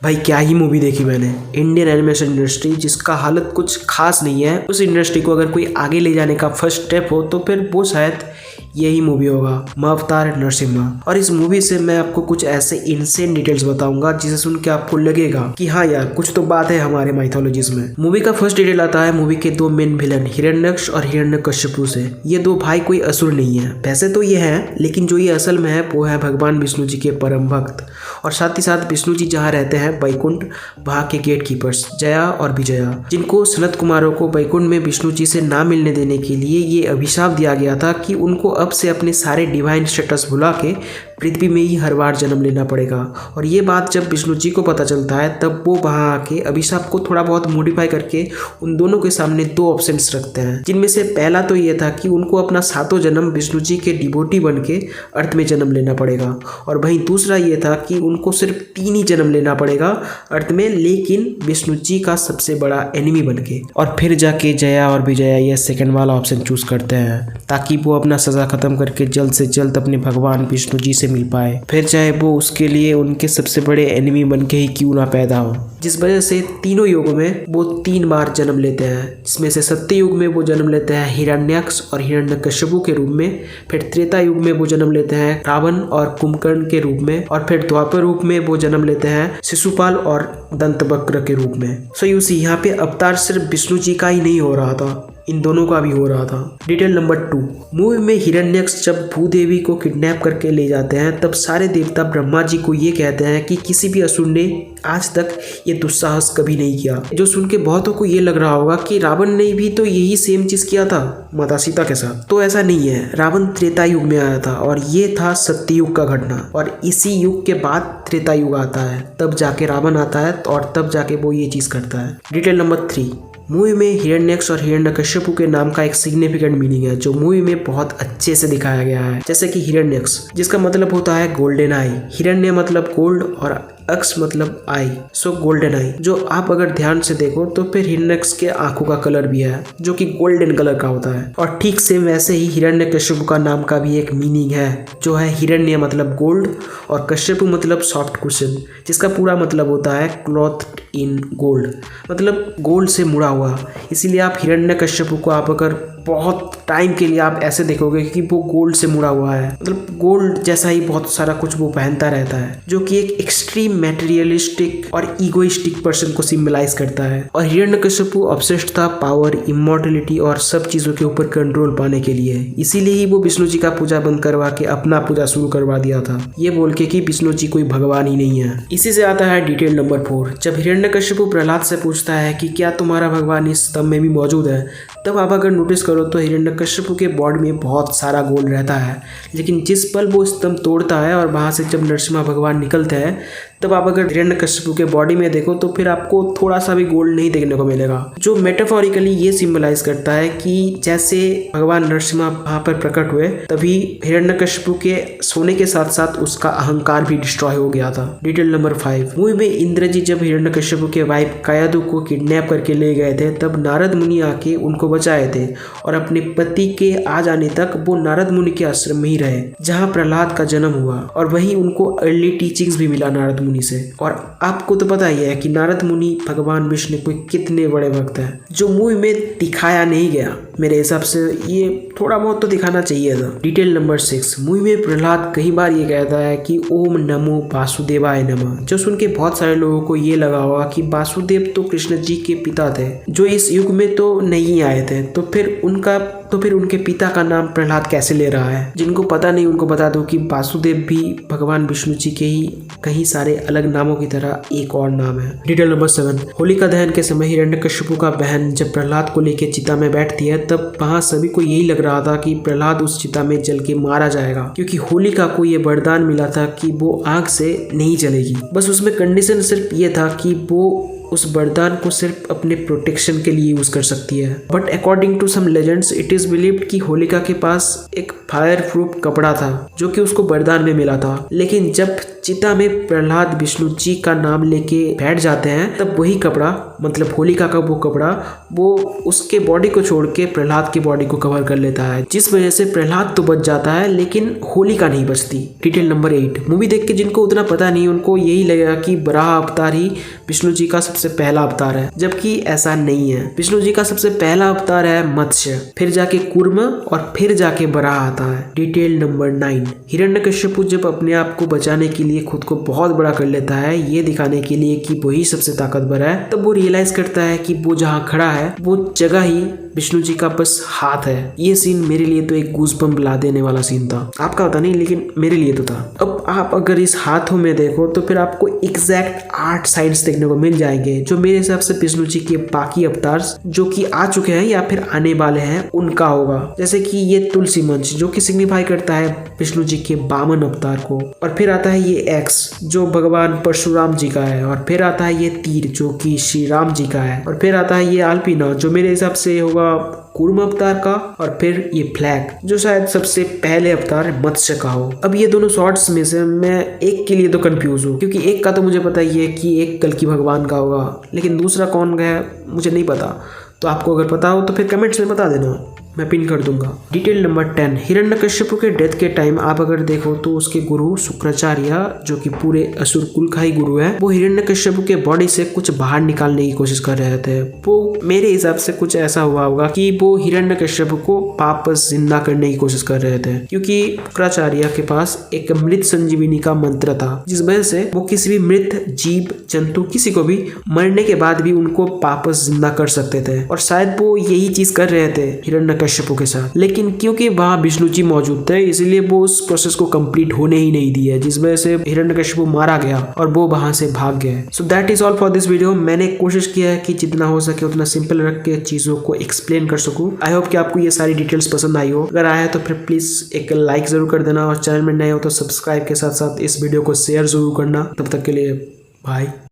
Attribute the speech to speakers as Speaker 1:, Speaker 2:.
Speaker 1: भाई क्या ही मूवी देखी मैंने। इंडियन एनिमेशन इंडस्ट्री जिसका हालत कुछ खास नहीं है, उस इंडस्ट्री को अगर कोई आगे ले जाने का फर्स्ट स्टेप हो तो फिर वो शायद यही मूवी होगा, अवतार नरसिम्हा। और इस मूवी से मैं आपको कुछ ऐसे इनसेन डिटेल्स बताऊंगा जिसे सुन के आपको लगेगा कि हाँ यार कुछ तो बात है हमारे माइथोलॉजीज में। मूवी का फर्स्ट डिटेल आता है मूवी के दो मेन विलन हिरण्यक्ष और हिरण्यकश्यपु से। ये दो भाई कोई असुर नहीं है, वैसे तो ये है, लेकिन जो ये असल में है वो है भगवान विष्णु जी के परम भक्त। और साथ ही साथ विष्णु जी जहाँ रहते हैं वैकुंठ, वहाँ के गेट कीपर्स जया और विजया, जिनको सनत कुमारों को वैकुंठ में विष्णु जी से ना मिलने देने के लिए ये अभिशाप दिया गया था कि उनको अब से अपने सारे डिवाइन स्टेटस भुला के पृथ्वी में ही हर बार जन्म लेना पड़ेगा। और ये बात जब विष्णु जी को पता चलता है तब वो वहाँ आके अभिशाप को थोड़ा बहुत मॉडिफाई करके उन दोनों के सामने दो ऑप्शंस रखते हैं, जिनमें से पहला तो ये था कि उनको अपना सातों जन्म विष्णु जी के डिवोटी बन के अर्थ में जन्म लेना पड़ेगा, और वहीं दूसरा ये था कि उनको सिर्फ 3 ही जन्म लेना पड़ेगा अर्थ में, लेकिन विष्णु जी का सबसे बड़ा एनिमी बन के। और फिर जाके जया और विजया ये सेकंड वाला ऑप्शन चूज करते हैं ताकि वो अपना सजा खत्म करके जल्द से जल्द अपने भगवान विष्णु जी से मिल पाए, फिर चाहे वो उसके लिए उनके सबसे बड़े एनिमी बन के ही क्यों ना पैदा हो। जिस वजह से तीनों युगों में वो 3 बार जन्म लेते हैं, जिसमें से सत्य युग में वो जन्म लेते हैं हिरण्यक्ष और हिरण्यकश्यपु के रूप में, फिर त्रेता युग में वो जन्म लेते हैं रावण और कुंभकर्ण के रूप में, और फिर द्वापर युग में वो जन्म लेते हैं शिशुपाल और दंतवक्र के रूप में। सो यू सी यहाँ पे अवतार सिर्फ विष्णु जी का ही नहीं हो रहा था, इन दोनों का भी हो रहा था। डिटेल नंबर 2, मूवी में हिरण्यक्ष जब भूदेवी को किडनैप करके ले जाते हैं तब सारे देवता ब्रह्मा जी को ये कहते हैं कि किसी भी असुर ने आज तक ये दुस्साहस कभी नहीं किया। जो सुन के बहुतों को ये लग रहा होगा कि रावण ने भी तो यही सेम चीज किया था माता सीता के साथ, तो ऐसा नहीं है। रावण त्रेता युग में आया था और ये था सत्ययुग का घटना, और इसी युग के बाद त्रेता युग आता है, तब जाके रावण आता है और तब जाके वो ये चीज करता है। डिटेल नंबर 3, मूवी में हिरण्यक्ष और हिरण्यकश्यपु के नाम का एक सिग्निफिकेंट मीनिंग है जो मूवी में बहुत अच्छे से दिखाया गया है। जैसे कि हिरण्यक्ष जिसका मतलब होता है गोल्डन आई, हिरण्य मतलब गोल्ड और अक्ष मतलब आई, सो गोल्डन आई। जो आप अगर ध्यान से देखो तो फिर हिरण्यक्ष के आंखों का कलर भी है जो कि गोल्डन कलर का होता है। और ठीक से वैसे ही हिरण्यकश्यपु का नाम का भी एक मीनिंग है जो है हिरण्य मतलब गोल्ड और कश्यपु मतलब सॉफ्ट कुशन, जिसका पूरा मतलब होता है क्लॉथ इन गोल्ड, मतलब गोल्ड से मुड़ा हुआ। इसीलिए आप हिरण्यकश्यपु को आप अगर बहुत टाइम के लिए आप ऐसे देखोगे कि वो गोल्ड से मुड़ा हुआ है, मतलब गोल्ड जैसा ही बहुत सारा कुछ वो पहनता रहता है, जो कि एक एक्सट्रीम मैटेरियलिस्टिक और ईगोइस्टिक पर्सन को सिंबलाइज करता है। और हिरण्यकश्यपु ऑब्सेस्ड था पावर, इमॉर्टलिटी और सब चीजों के ऊपर कंट्रोल पाने के लिए, इसीलिए ही वो विष्णु जी का पूजा बंद करवा के अपना पूजा शुरू करवा दिया था, ये बोल के कि विष्णु जी कोई भगवान ही नहीं है। इसी से आता है डिटेल नंबर 4, जब हिरण्यकश्यपु प्रहलाद से पूछता है कि क्या तुम्हारा भगवान इस स्तंभ में भी मौजूद है, तब आप अगर नोटिस करो तो हिरण्यकश्यपु के बॉडी में बहुत सारा गोल्ड रहता है, लेकिन जिस पल वो स्तंभ तोड़ता है और वहां से जब नरसिम्हा भगवान निकलते हैं तब आप अगर हिरण्यकश्यपु के बॉडी में देखो तो फिर आपको थोड़ा सा भी गोल्ड नहीं देखने को मिलेगा, जो मेटाफोरिकली ये सिंबलाइज करता है कि जैसे भगवान नरसिम्हा वहां पर प्रकट हुए तभी हिरण्यकश्यपु के सोने के साथ साथ उसका अहंकार भी डिस्ट्रॉय हो गया था। डिटेल नंबर 5, मूवी में इंद्र जी जब हिरण्यकश्यपु के वाइफ कायादु को किडनैप करके ले गए थे तब नारद मुनि आके उनको बचाए थे, और अपने पति के आ जाने तक वो नारद मुनि के आश्रम में ही रहे जहाँ प्रहलाद का जन्म हुआ, और वहीं उनको अर्ली टीचिंग्स भी मिला नारद मुनि से। और आपको तो पता ही है कि नारद मुनि भगवान विष्णु के कितने बड़े भक्त हैं, जो मूवी में दिखाया नहीं गया। मेरे हिसाब से ये थोड़ा बहुत तो दिखाना चाहिए था। डिटेल नंबर 6, मूवी में प्रहलाद कई बार ये कहता है कि ओम नमो वासुदेवाय नमः, जो सुन के बहुत सारे लोगों को ये लगा होगा कि वासुदेव तो कृष्ण जी के पिता थे जो इस युग में तो नहीं आए थे, तो फिर उनके पिता का नाम प्रहलाद कैसे ले रहा है। जिनको पता नहीं उनको बता दो कि वासुदेव भी भगवान विष्णु जी के ही कई सारे अलग नामों की तरह एक और नाम है। डिटेल नंबर 7, होलिका दहन के समय हिरण्यकश्यपु का बहन जब प्रहलाद को लेकर चिता में बैठती है तब वहां सभी को यही लग रहा था कि प्रहलाद उस चिता में जल के मारा जाएगा, क्योंकि होलिका को ये वरदान मिला था कि वो आग से नहीं जलेगी। बस उसमें कंडीशन सिर्फ ये था कि वो उस वरदान को सिर्फ अपने प्रोटेक्शन के लिए यूज कर सकती है। But according to some legends it is believed कि होलिका के पास एक फायर प्रूफ कपड़ा था जो कि उसको वरदान में मिला था, लेकिन जब चिता में प्रहलाद विष्णु जी का नाम लेके बैठ जाते हैं, तब वही कपड़ा मतलब होलिका का वो कपड़ा वो उसके बॉडी को छोड़ के प्रहलाद की बॉडी को कवर कर लेता है, जिस वजह से प्रहलाद तो बच जाता है लेकिन होलिका नहीं बचती। Detail number 8। मूवी देख के जिनको उतना पता नहीं उनको यही लगेगा कि वराह अवतार ही विष्णु जी का सबसे पहला अवतार है, जबकि ऐसा नहीं है। विष्णु जी का सबसे पहला अवतार है मत्स्य, फिर जाके कूर्म और फिर जाके वराह आता है। Detail number 9। हिरण्यकश्यपु जब अपने आप को बचाने के लिए खुद को बहुत बड़ा कर लेता है, ये दिखाने के लिए कि वही सबसे ताकतवर है, तब वो रियलाइज करता है कि वो जहाँ खड़ा है वो जगह ही विष्णु जी का बस हाथ है। ये सीन मेरे लिए तो एक गूज़बम्प ला देने वाला सीन था, आपका पता नहीं लेकिन मेरे लिए तो था। अब आप अगर इस हाथों में देखो तो फिर आपको एग्जैक्ट 8 साइड्स देखने को मिल जाएंगे, जो मेरे हिसाब से विष्णु जी के बाकी अवतार जो कि आ चुके हैं या फिर आने वाले हैं उनका होगा। जैसे कि ये तुलसी मंच जो कि सिग्निफाई करता है विष्णु जी के वामन अवतार को, और फिर आता है ये एक्स जो भगवान परशुराम जी का है, और फिर आता है ये तीर जो कि श्री राम जी का है, और फिर आता है ये आल्पिना जो मेरे हिसाब से होगा कूर्म अवतार का, और फिर ये फ्लैग जो शायद सबसे पहले अवतार मत्स्य का हो। अब ये दोनों शॉर्ट्स में से मैं एक के लिए तो कंफ्यूज हूँ, क्योंकि एक का तो मुझे पता ही है कि एक कल्कि भगवान का होगा, लेकिन दूसरा कौन है मुझे नहीं पता। तो आपको अगर पता हो तो फिर कमेंट्स में बता देना, मैं पिन कर दूंगा। Detail number 10। हिरण्यकश्यप के डेथ के टाइम आप अगर देखो तो उसके गुरु शुक्राचार्य जो कि पूरे असुर कुल का ही गुरु है, वो हिरण्यकश्यप के बॉडी से कुछ बाहर निकालने की कोशिश कर रहे थे। वो मेरे हिसाब से कुछ ऐसा हुआ होगा कि वो हिरण्यकश्यप को वापस जिंदा करने की कोशिश कर रहे थे, क्योंकि शुक्राचार्य के पास एक मृत संजीवनी का मंत्र था, जिस वजह से वो किसी भी मृत जीव जंतु किसी को भी मरने के बाद भी उनको वापस जिंदा कर सकते थे, और शायद वो यही चीज कर रहे थे हिरण्यकश्यप के साथ। लेकिन क्योंकि वहां विष्णु जी मौजूद थे इसलिए वो उस प्रोसेस को कंप्लीट होने ही नहीं दिया, जिस वजह से हिरण्यकश्यप मारा गया और वो वहां से भाग गए। So that is all for this video. मैंने कोशिश किया है कि जितना हो सके उतना सिंपल रख के चीजों को एक्सप्लेन कर सकूं। आई होप कि आपको ये सारी डिटेल्स पसंद आई हो। अगर आया है तो फिर प्लीज एक लाइक जरूर कर देना, और चैनल में नए हो तो सब्सक्राइब के साथ साथ इस वीडियो को शेयर जरूर करना। तब तक के लिए बाय।